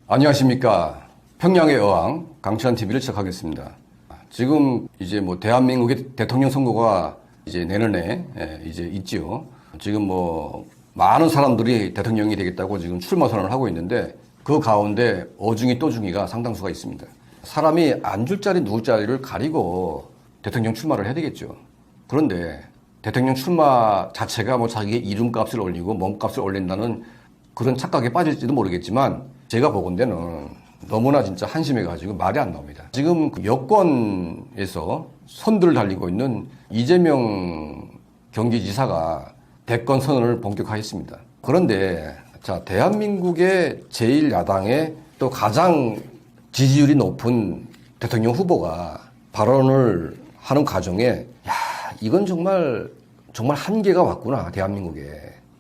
안녕하십니까. 평양의 여왕 강찬TV를 시작하겠습니다. 지금 이제 대한민국의 대통령 선거가 이제 내년에 이제 있지요. 지금 많은 사람들이 대통령이 되겠다고 지금 출마 선언을 하고 있는데 그 가운데 어중이 또중이가 상당수가 있습니다. 사람이 앉을 자리 누울 자리를 가리고 대통령 출마를 해야 되겠죠. 그런데 대통령 출마 자체가 자기의 이름값을 올리고 몸값을 올린다는 그런 착각에 빠질지도 모르겠지만 제가 보건대는 너무나 진짜 한심해가지고 말이 안 나옵니다. 지금 여권에서 선두를 달리고 있는 이재명 경기지사가 대권 선언을 본격화했습니다. 그런데 대한민국의 제1야당의 또 가장 지지율이 높은 대통령 후보가 발언을 하는 과정에 이건 정말 한계가 왔구나 대한민국에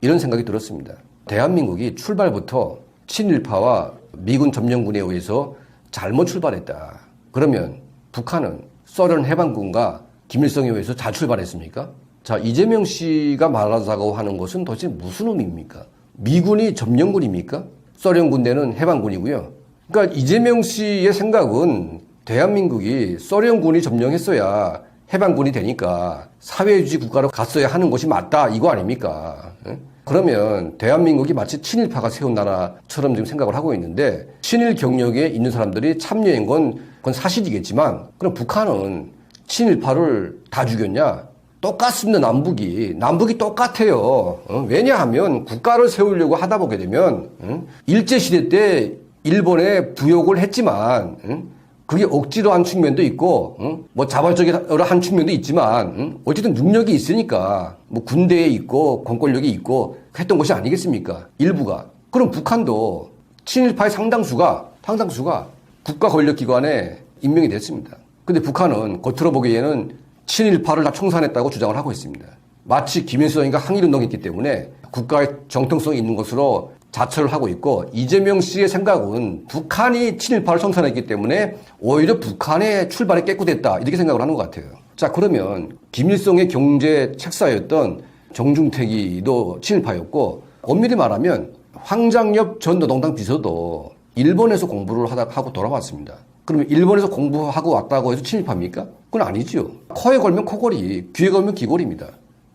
이런 생각이 들었습니다. 대한민국이 출발부터 친일파와 미군 점령군에 의해서 잘못 출발했다. 그러면 북한은 소련 해방군과 김일성에 의해서 잘 출발했습니까? 이재명 씨가 말하자고 하는 것은 도대체 무슨 의미입니까? 미군이 점령군입니까? 소련 군대는 해방군이고요. 그러니까 이재명 씨의 생각은 대한민국이 소련군이 점령했어야 해방군이 되니까 사회주의 국가로 갔어야 하는 것이 맞다 이거 아닙니까? 그러면 대한민국이 마치 친일파가 세운 나라처럼 지금 생각을 하고 있는데 친일 경력에 있는 사람들이 참여한 그건 사실이겠지만 그럼 북한은 친일파를 다 죽였냐? 똑같습니다. 남북이 똑같아요. 왜냐하면 국가를 세우려고 하다 보게 되면 일제시대 때 일본에 부역을 했지만 그게 억지로 한 측면도 있고 자발적으로 한 측면도 있지만 어쨌든 능력이 있으니까 군대에 있고 공권력이 있고 했던 것이 아니겠습니까? 일부가. 그럼 북한도 친일파의 상당수가 국가 권력기관에 임명이 됐습니다. 근데 북한은 겉으로 보기에는 친일파를 다 청산했다고 주장을 하고 있습니다. 마치 김일성이가 항일운동했기 때문에 국가의 정통성이 있는 것으로 자처를 하고 있고 이재명 씨의 생각은 북한이 친일파를 청산했기 때문에 오히려 북한의 출발이 깨끗했다 이렇게 생각을 하는 것 같아요. 그러면 김일성의 경제 책사였던 정중택이도 친일파였고 엄밀히 말하면 황장엽 전 노동당 비서도 일본에서 공부를 하고 돌아왔습니다. 그러면 일본에서 공부하고 왔다고 해서 친일파입니까? 그건 아니죠. 코에 걸면 코골이, 귀에 걸면 귀골입니다.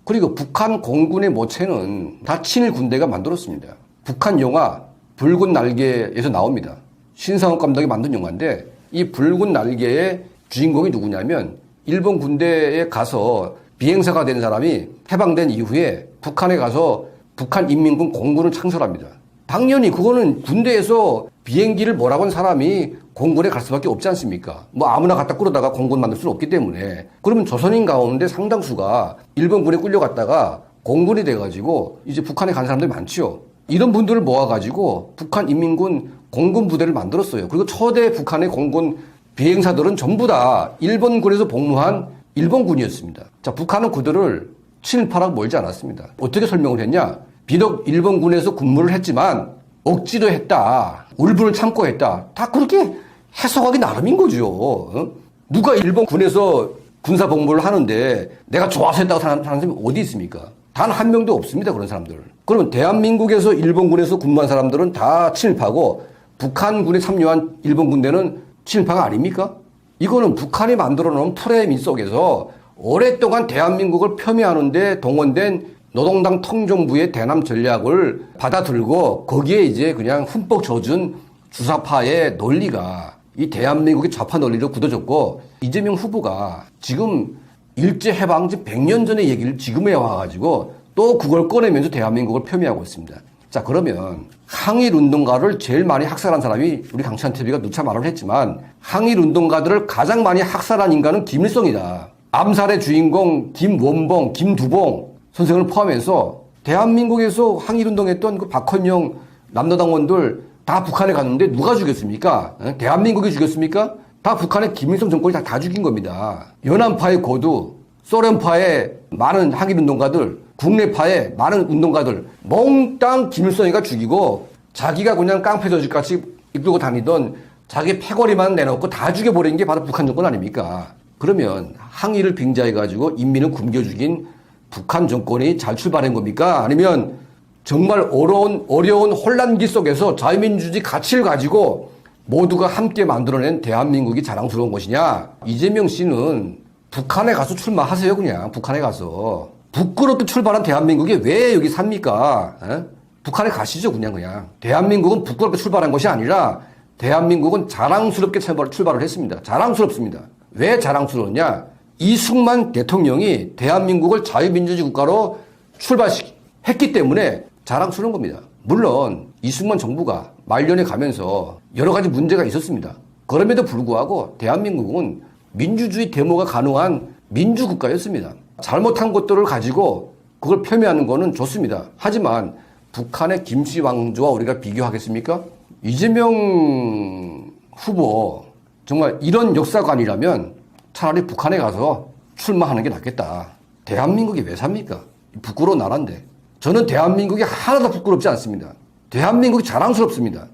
그리고 북한 공군의 모체는 다 친일 군대가 만들었습니다. 북한 영화 붉은 날개에서 나옵니다. 신상욱 감독이 만든 영화인데 이 붉은 날개의 주인공이 누구냐면 일본 군대에 가서 비행사가 된 사람이 해방된 이후에 북한에 가서 북한 인민군 공군을 창설합니다. 당연히 그거는 군대에서 비행기를 몰아본 사람이 공군에 갈 수밖에 없지 않습니까? 아무나 갖다 끌어다가 공군 만들 수는 없기 때문에 그러면 조선인 가운데 상당수가 일본군에 끌려갔다가 공군이 돼가지고 이제 북한에 간 사람들이 많죠. 이런 분들을 모아가지고 북한 인민군 공군 부대를 만들었어요. 그리고 초대 북한의 공군 비행사들은 전부 다 일본군에서 복무한 일본군이었습니다. 북한은 그들을 친일파라고 몰지 않았습니다. 어떻게 설명을 했냐? 비록 일본군에서 근무를 했지만 억지로 했다. 울분을 참고 했다. 다 그렇게 해석하기 나름인 거죠. 누가 일본군에서 군사 복무를 하는데 내가 좋아서 했다고 하는 사람이 어디 있습니까? 단 한 명도 없습니다. 그런 사람들. 그러면 대한민국에서 일본군에서 근무한 사람들은 다 친일파고 북한군에 참여한 일본 군대는 친일파가 아닙니까? 이거는 북한이 만들어 놓은 프레임 속에서 오랫동안 대한민국을 폄훼하는데 동원된 노동당 통정부의 대남 전략을 받아들고 거기에 이제 그냥 흠뻑 젖은 주사파의 논리가 이 대한민국의 좌파 논리로 굳어졌고 이재명 후보가 지금 일제해방지 100년 전의 얘기를 지금에 와가지고 또 그걸 꺼내면서 대한민국을 폄훼하고 있습니다. 그러면 항일운동가를 제일 많이 학살한 사람이 우리 강찬TV가 누차 말을 했지만 항일운동가들을 가장 많이 학살한 인간은 김일성이다. 암살의 주인공 김원봉, 김두봉 선생을 포함해서 대한민국에서 항일운동했던 그 박헌영 남노당원들 다 북한에 갔는데 누가 죽였습니까? 대한민국이 죽였습니까? 다 북한의 김일성 정권이 다 죽인 겁니다. 연안파의 고두, 소련파의 많은 항일운동가들, 국내파의 많은 운동가들 몽땅 김일성이가 죽이고 자기가 그냥 깡패저집같이 이끌고 다니던 자기 패거리만 내놓고 다 죽여버린 게 바로 북한 정권 아닙니까? 그러면 항일을 빙자해가지고 인민을 굶겨 죽인 북한 정권이 잘 출발한 겁니까? 아니면 정말 어려운 혼란기 속에서 자유민주주의 가치를 가지고 모두가 함께 만들어낸 대한민국이 자랑스러운 것이냐. 이재명 씨는 북한에 가서 출마하세요. 그냥 북한에 가서. 부끄럽게 출발한 대한민국이 왜 여기 삽니까? 에? 북한에 가시죠. 그냥. 대한민국은 부끄럽게 출발한 것이 아니라 대한민국은 자랑스럽게 출발을 했습니다. 자랑스럽습니다. 왜 자랑스러웠냐? 이승만 대통령이 대한민국을 자유민주주의 국가로 출발했기 때문에 자랑스러운 겁니다. 물론 이승만 정부가 말년에 가면서 여러 가지 문제가 있었습니다. 그럼에도 불구하고 대한민국은 민주주의 데모가 가능한 민주국가였습니다. 잘못한 것들을 가지고 그걸 폄훼하는 거는 좋습니다. 하지만 북한의 김씨 왕조와 우리가 비교하겠습니까? 이재명 후보 정말 이런 역사관이라면 차라리 북한에 가서 출마하는 게 낫겠다. 대한민국이 왜 삽니까? 부끄러운 나라인데. 저는 대한민국이 하나도 부끄럽지 않습니다. 대한민국이 자랑스럽습니다.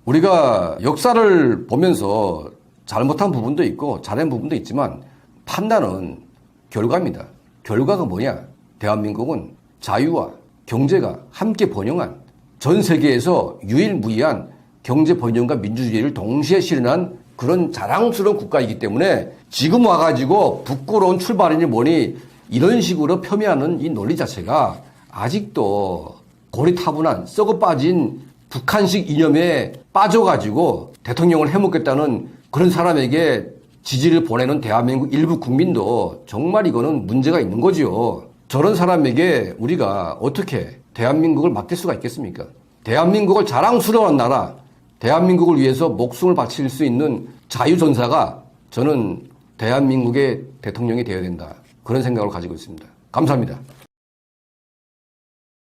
우리가 역사를 보면서 잘못한 부분도 있고 잘한 부분도 있지만 판단은 결과입니다. 결과가 뭐냐? 대한민국은 자유와 경제가 함께 번영한 전 세계에서 유일무이한 경제 번영과 민주주의를 동시에 실현한 그런 자랑스러운 국가이기 때문에 지금 와가지고 부끄러운 출발이니 뭐니 이런 식으로 폄훼하는 이 논리 자체가 아직도 고리타분한 썩어 빠진 북한식 이념에 빠져가지고 대통령을 해먹겠다는 그런 사람에게 지지를 보내는 대한민국 일부 국민도 정말 이거는 문제가 있는 거지요. 저런 사람에게 우리가 어떻게 대한민국을 맡길 수가 있겠습니까? 대한민국을 자랑스러운 나라, 대한민국을 위해서 목숨을 바칠 수 있는 자유전사가 저는 대한민국의 대통령이 되어야 된다. 그런 생각을 가지고 있습니다. 감사합니다.